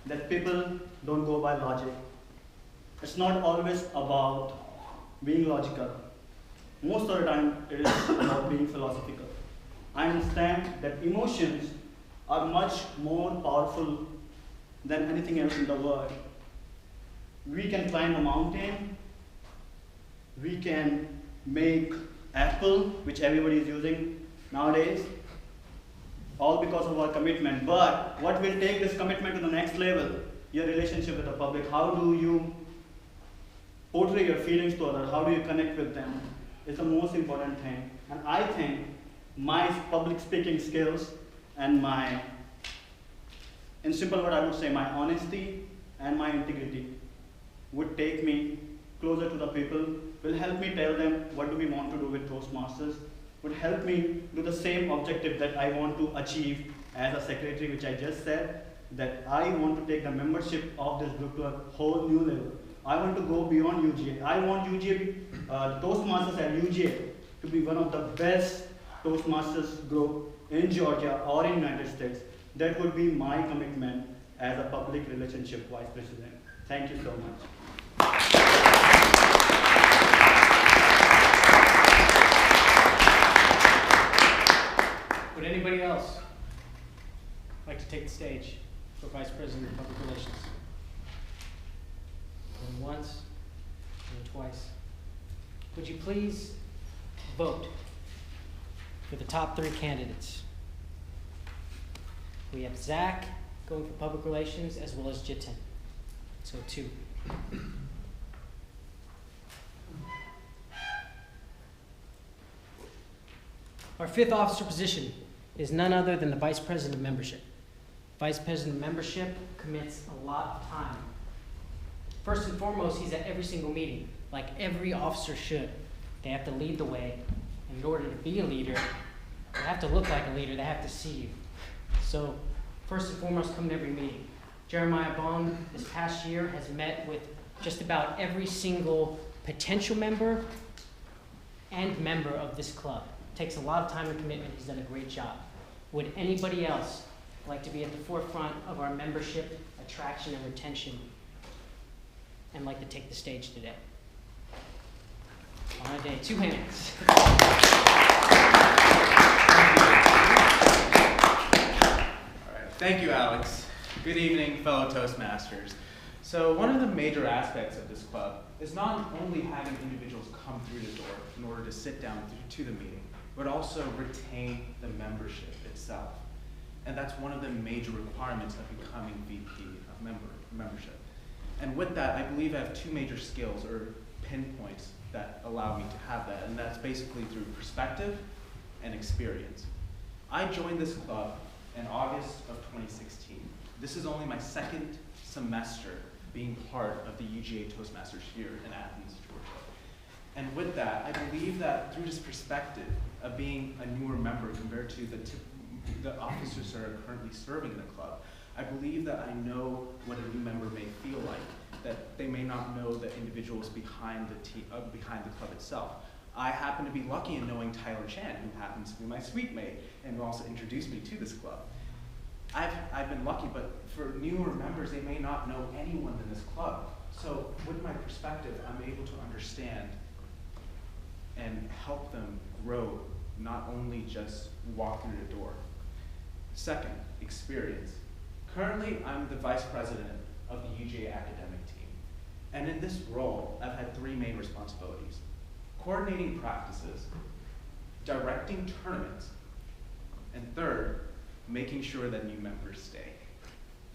that people don't go by logic. It's not always about being logical. Most of the time, it is about being philosophical. I understand that emotions are much more powerful than anything else in the world. We can climb a mountain, we can make Apple, which everybody is using nowadays, all because of our commitment. But what will take this commitment to the next level? Your relationship with the public. How do you portray your feelings to others? How do you connect with them? It's the most important thing. And I think my public speaking skills and in simple word, I would say my honesty and my integrity would take me closer to the people, will help me tell them what do we want to do with Toastmasters, would help me do the same objective that I want to achieve as a secretary, which I just said, that I want to take the membership of this group to a whole new level. I want to go beyond UGA. I want UGA, Toastmasters at UGA to be one of the best Toastmasters group in Georgia or in United States. That would be my commitment as a public relationship vice president. Thank you so much. Would anybody else like to take the stage for Vice President of Public Relations? Going once, and twice. Would you please vote for the top 3 candidates? We have Zach going for Public Relations as well as Jitin. So 2. Our 5th officer position is none other than the Vice President of Membership. Vice President of Membership commits a lot of time. First and foremost, he's at every single meeting, like every officer should. They have to lead the way. And in order to be a leader, they have to look like a leader, they have to see you. So, first and foremost, come to every meeting. Jeremiah Bond, this past year, has met with just about every single potential member and member of this club. It takes a lot of time and commitment. He's done a great job. Would anybody else like to be at the forefront of our membership, attraction, and retention, and like to take the stage today? On a day, 2 hands. Thank you, Alex. Good evening, fellow Toastmasters. So one of the major aspects of this club is not only having individuals come through the door in order to sit down to the meeting, but also retain the membership itself. And that's one of the major requirements of becoming VP of membership. And with that, I believe I have 2 major skills or pinpoints that allow me to have that, and that's basically through perspective and experience. I joined this club in August of 2016. This is only my 2nd semester being part of the UGA Toastmasters here in Athens, Georgia. And with that, I believe that through this perspective of being a newer member compared to the officers that are currently serving in the club, I believe that I know what a new member may feel like, that they may not know the individuals behind the club itself. I happen to be lucky in knowing Tyler Chan, who happens to be my suite mate, and who also introduced me to this club. I've been lucky, but for newer members, they may not know anyone in this club. So with my perspective, I'm able to understand and help them grow, not only just walk through the door. Second, experience. Currently, I'm the vice president of the UGA academic team. And in this role, I've had 3 main responsibilities: coordinating practices, directing tournaments, and third, making sure that new members stay,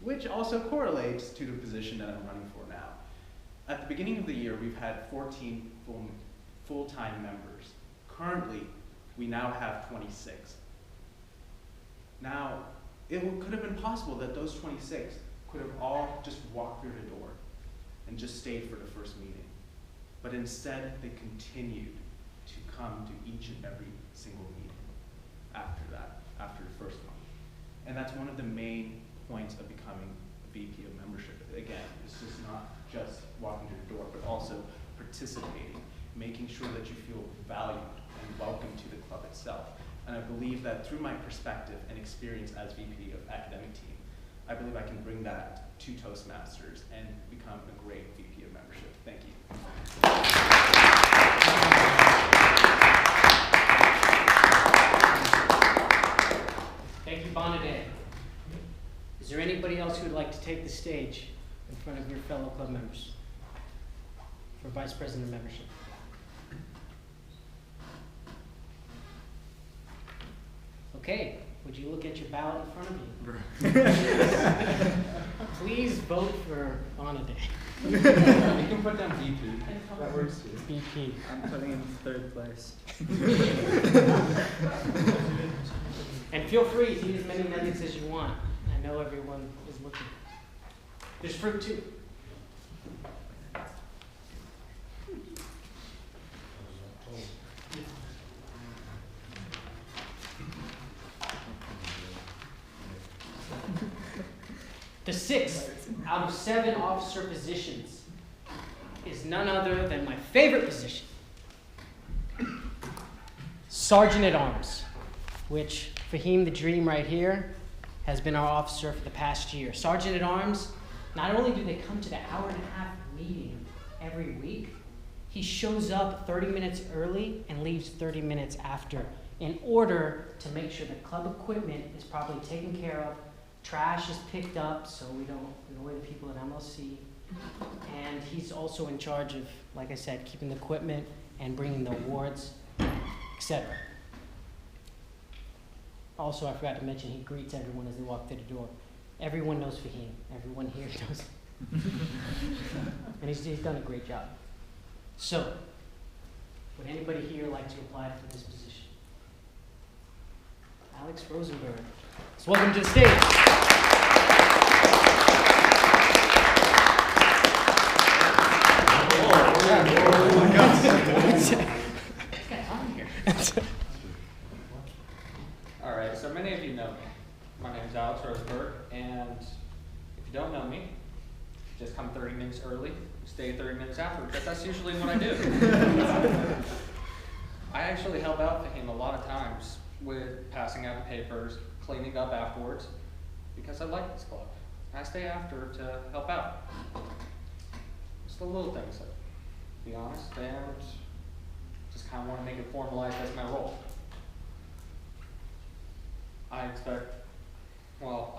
which also correlates to the position that I'm running for now. At the beginning of the year, we've had 14 full-time members. Currently, we now have 26. Now, it could have been possible that those 26 could have all just walked through the door and just stayed for the first meeting. But instead, they continued to come to each and every single meeting after that, after the first one. And that's one of the main points of becoming a VP of membership. Again, it's just not just walking through the door, but also participating, making sure that you feel valued and welcome to the club itself. And I believe that through my perspective and experience as VP of academic team, I believe I can bring that to Toastmasters and become a great VP of membership. Thank you. Thank you, Bonade. Is there anybody else who would like to take the stage in front of your fellow club members for Vice President of Membership? Okay, would you look at your ballot in front of you? Please vote for Bonade. You can put down VP. That works too. VP. I'm putting in 3rd place. And feel free to eat as many nuggets as you want. I know everyone is looking. There's fruit too. The 6th out of 7 officer positions is none other than my favorite position, Sergeant at Arms, which Fahim the Dream right here has been our officer for the past year. Sergeant at Arms, not only do they come to the hour-and-a-half meeting every week, he shows up 30 minutes early and leaves 30 minutes after in order to make sure the club equipment is properly taken care of, trash is picked up so we don't annoy the people at MLC, and he's also in charge of, like I said, keeping the equipment and bringing the awards, etc. Also, I forgot to mention, he greets everyone as they walk through the door. Everyone knows Fahim. Everyone here knows him. And he's done a great job. So, would anybody here like to apply for this position? Alex Rosenberg. So welcome to the stage. All right, so many of you know me. My name is Alex Rosenberg, and if you don't know me, just come 30 minutes early, stay 30 minutes after, because that's usually what I do. I actually help out Fahim a lot of times with passing out the papers, cleaning up afterwards, because I like this club. I stay after to help out. It's the little things, to be honest, and just kind of want to make it formalized as my role.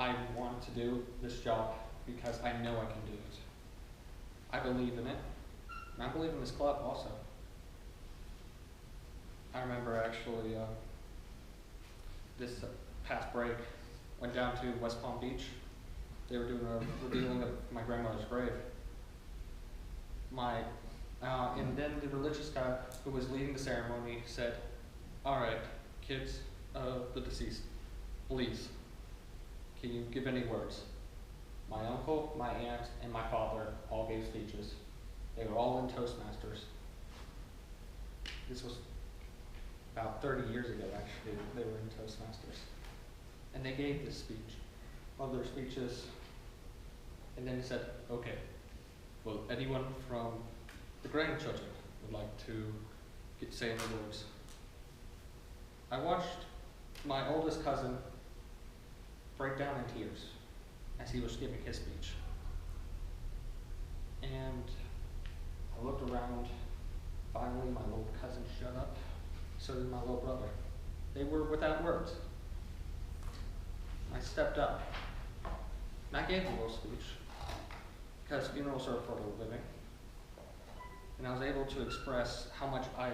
I want to do this job because I know I can do it. I believe in it, and I believe in this club also. I remember actually this past break, went down to West Palm Beach. They were doing a revealing of my grandmother's grave. And then the religious guy who was leading the ceremony said, "All right, kids of the deceased, please, can you give any words?" My uncle, my aunt, and my father all gave speeches. They were all in Toastmasters. This was about 30 years ago, actually, they were in Toastmasters. And they gave this speech, one of their speeches, and then he said, "Okay, well, anyone from the grandchildren would like to say any words?" I watched my oldest cousin break down in tears as he was giving his speech. And I looked around. Finally, my little cousin shut up. So did my little brother. They were without words. I stepped up, and I gave a little speech, because funerals are for a living. And I was able to express how much I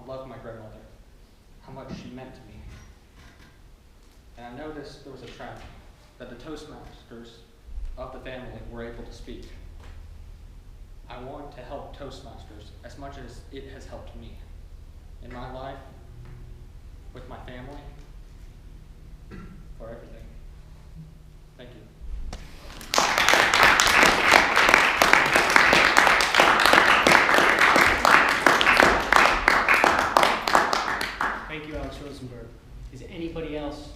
loved my grandmother, how much she meant to me. And I noticed there was a trend that the Toastmasters of the family were able to speak. I want to help Toastmasters as much as it has helped me in my life, with my family, for everything. Thank you. Thank you, Alex Rosenberg. Is anybody else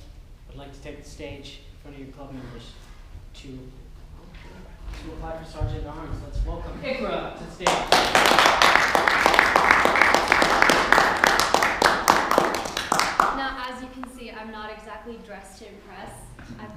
would like to take the stage in front of your club members to apply for Sergeant at Arms? Let's welcome Ikra to the stage. Now, as you can see, I'm not exactly dressed to impress. I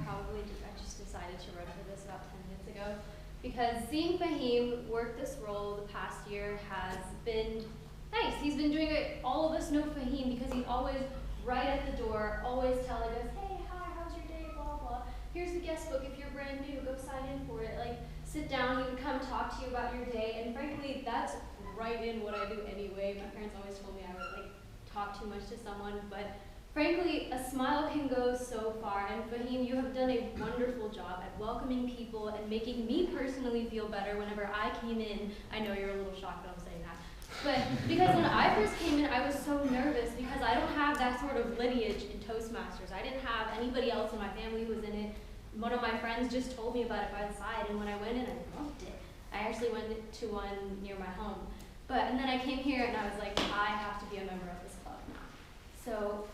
just decided to run for this about 10 minutes ago because seeing Fahim work this role the past year has been nice. He's been doing it. All of us know Fahim because he's always right at the door, always telling us, hey, hi, how's your day, blah, blah. Here's the guest book if you're brand new, go sign in for it. Like, sit down, he would come talk to you about your day, and frankly, that's right in what I do anyway. My parents always told me I would, like, talk too much to someone, but frankly, a smile can go so far, and Fahim, you have done a wonderful job at welcoming people and making me personally feel better whenever I came in. I know you're a little shocked that I'm saying that. But because when I first came in, I was so nervous because I don't have that sort of lineage in Toastmasters. I didn't have anybody else in my family who was in it. One of my friends just told me about it by the side, and when I went in, I loved it. I actually went to one near my home. And then I came here and I was like, I have to be a member of this club now. So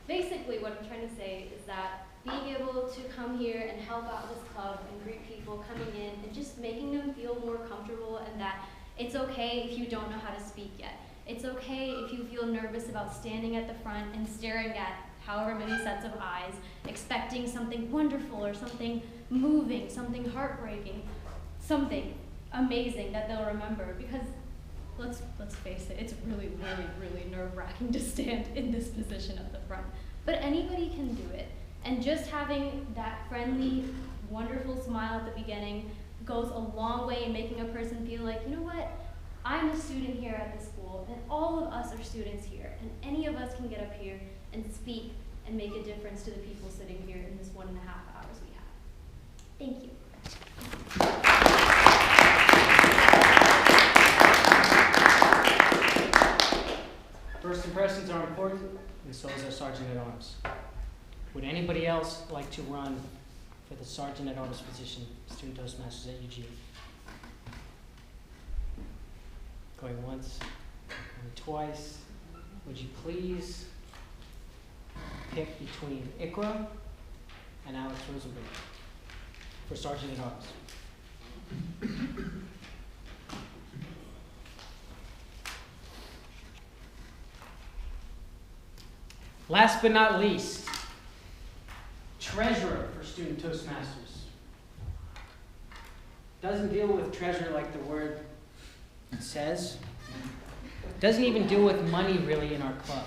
basically what I'm trying to say is that being able to come here and help out this club and greet people coming in and just making them feel more comfortable, and that it's okay if you don't know how to speak yet. It's okay if you feel nervous about standing at the front and staring at however many sets of eyes, expecting something wonderful or something moving, something heartbreaking, something amazing that they'll remember. Because let's face it, it's really, really, really nerve-wracking to stand in this position at the front. But anybody can do it. And just having that friendly, wonderful smile at the beginning goes a long way in making a person feel like, you know what, I'm a student here at the school, and all of us are students here, and any of us can get up here and speak and make a difference to the people sitting here in this 1.5 hours we have. Thank you. First impressions are important, and so is our Sergeant at Arms. Would anybody else like to run for the Sergeant at Arms position, Student Toastmasters at UG? Going once, going twice. Would you please pick between Ikra and Alex Rosenberg for Sergeant at Arms? Last but not least, Treasurer for Student Toastmasters. Doesn't deal with treasure like the word says. Doesn't even deal with money really in our club.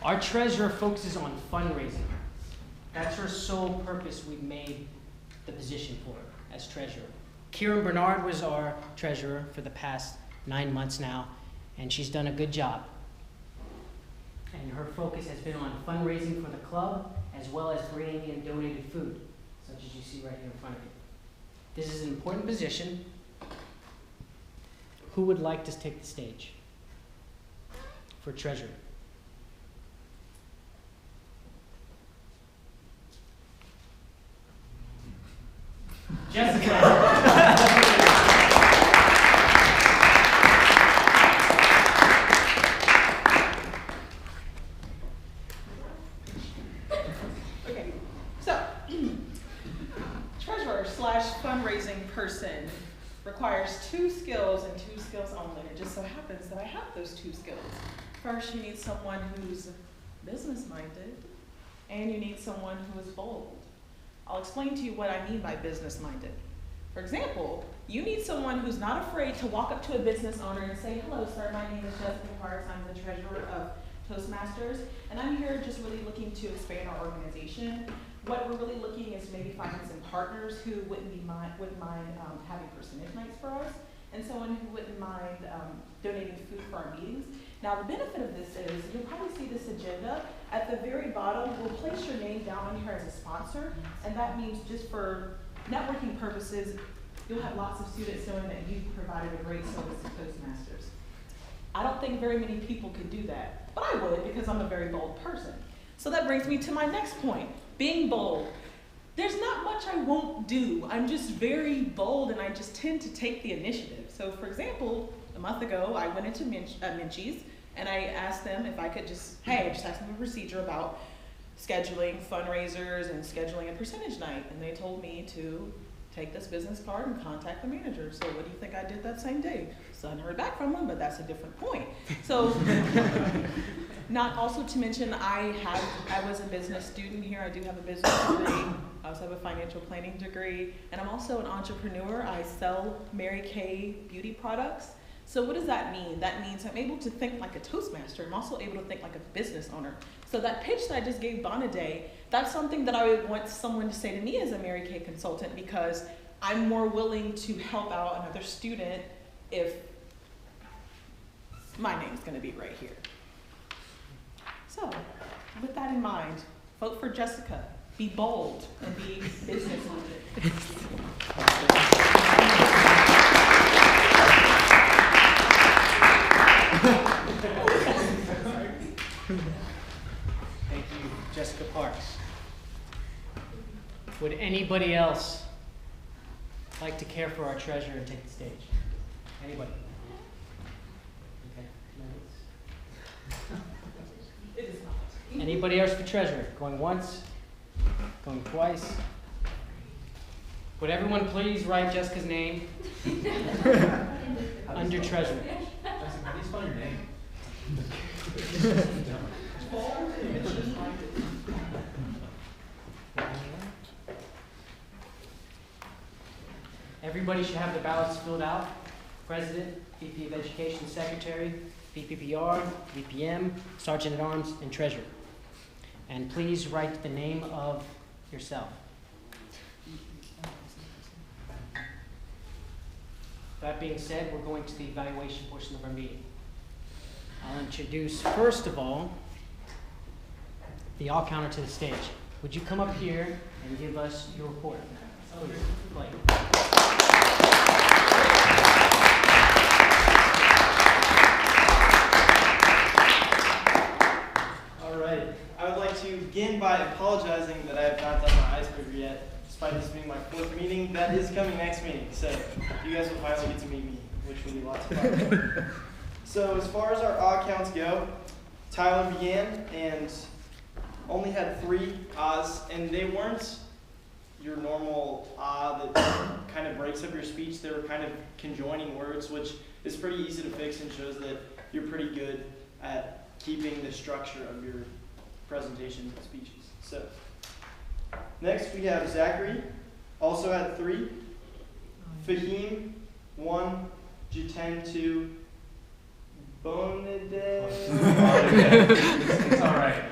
Our treasurer focuses on fundraising. That's her sole purpose we made the position for as treasurer. Kieran Bernard was our treasurer for the past 9 months now, and she's done a good job. And her focus has been on fundraising for the club, as well as bringing in donated food, such as you see right here in front of you. This is an important position. Who would like to take the stage for treasurer? Jessica. Okay, so treasurer / fundraising person requires 2 skills and 2 skills only. It just so happens that I have those 2 skills. First, you need someone who's business-minded, and you need someone who is bold. I'll explain to you what I mean by business-minded. For example, you need someone who's not afraid to walk up to a business owner and say, hello, sir, my name is Jessica Parks. I'm the treasurer of Toastmasters, and I'm here just really looking to expand our organization. What we're really looking is maybe finding some partners who wouldn't mind having percentage nights for us, and someone who wouldn't mind donating food for our meetings. Now, the benefit of this is, you'll probably see this agenda. At the very bottom, we'll place your name down on here as a sponsor, and that means just for networking purposes, you'll have lots of students knowing that you've provided a great service to Toastmasters. I don't think very many people could do that, but I would because I'm a very bold person. So that brings me to my next point, being bold. There's not much I won't do. I'm just very bold, and I just tend to take the initiative. So for example, a month ago, I went into Minchie's, and I asked them if I could I just asked them a procedure about scheduling fundraisers and scheduling a percentage night, and they told me to take this business card and contact the manager. So what do you think I did that same day? So I hadn't heard back from them, but that's a different point. So Not also to mention, I was a business student here. I do have a business degree. I also have a financial planning degree. And I'm also an entrepreneur. I sell Mary Kay beauty products. So what does that mean? That means I'm able to think like a Toastmaster. I'm also able to think like a business owner. So that pitch that I just gave Bonaday, that's something that I would want someone to say to me as a Mary Kay consultant, because I'm more willing to help out another student if my name's gonna be right here. So, with that in mind, vote for Jessica. Be bold and be business-minded. Thank you, Jessica Parks. Would anybody else like to care for our treasurer and take the stage? Anybody? Okay. It is not. Anybody else for treasurer? Going once? Going twice? Would everyone please write Jessica's name under treasurer? Jessica, how do you spell your name? Everybody should have their ballots filled out. President, VP of Education, Secretary, VPPR, VPM, Sergeant at Arms, and Treasurer. And please write the name of yourself. That being said, we're going to the evaluation portion of our meeting. I'll introduce, first of all, the all counter to the stage. Would you come up here and give us your report? Please, Blake. All right. I would like to begin by apologizing that I have not done my icebreaker yet, despite this being my 4th meeting. That is coming next meeting, so you guys will finally get to meet me, which will be lots of fun. So as far as our odd counts go, Tyler began and only had 3 ahs, and they weren't your normal ah that kind of breaks up your speech. They were kind of conjoining words, which is pretty easy to fix and shows that you're pretty good at keeping the structure of your presentation speeches. So next we have Zachary, also had 3. Fahim, 1. Jiten, 2. Bonade. It's all right.